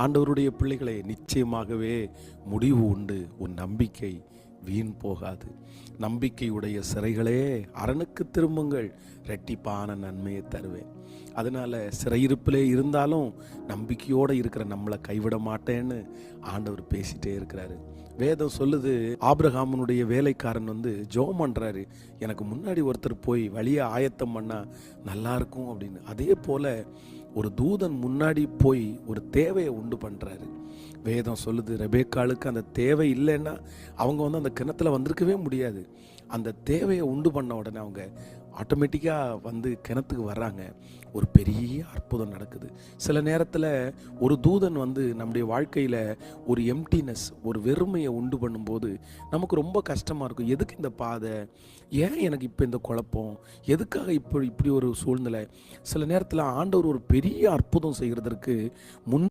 ஆண்டவருடைய பிள்ளைகளை நிச்சயமாகவே முடிவு உண்டு. உன் நம்பிக்கை வீண் போகாது. நம்பிக்கையுடைய சிறைகளே அரணுக்கு திரும்புங்கள், இரட்டிப்பான நன்மையை தருவேன். அதனால சிறையிருப்பிலே இருந்தாலும் நம்பிக்கையோடு இருக்கிற நம்மளை கைவிட மாட்டேன்னு ஆண்டவர் பேசிட்டே இருக்கிறாரு. வேதம் சொல்லுது, ஆபிரகாமனுடைய வேலைக்காரன் ஜெபம் பண்றாரு, எனக்கு முன்னாடி ஒருத்தர் போய் வழியை ஆயத்தம் பண்ணா நல்லா இருக்கும் அப்படின்னு. அதே போல ஒரு தூதன் முன்னாடி போய் ஒரு தேவையை உண்டு பண்றாரு. வேதம் சொல்லுது, ரெபேக்காளுக்கு அந்த தேவை இல்லைன்னா அவங்க அந்த கிணத்துல வந்திருக்கவே முடியாது. அந்த தேவையை உண்டு பண்ண உடனே அவங்க ஆட்டோமேட்டிக்காக கிணத்துக்கு வர்றாங்க. ஒரு பெரிய அற்புதம் நடக்குது. சில நேரத்தில் ஒரு தூதன் நம்முடைய வாழ்க்கையில் ஒரு எம்டினஸ், ஒரு வெறுமையை உண்டு பண்ணும்போது நமக்கு ரொம்ப கஷ்டமாக இருக்கும். எதுக்கு இந்த பாதை, ஏன் எனக்கு இப்போ இந்த குழப்பம், எதுக்காக இப்படி ஒரு சூழ்நிலை. சில நேரத்தில் ஆண்டவர் ஒரு பெரிய அற்புதம் செய்கிறதற்கு முன்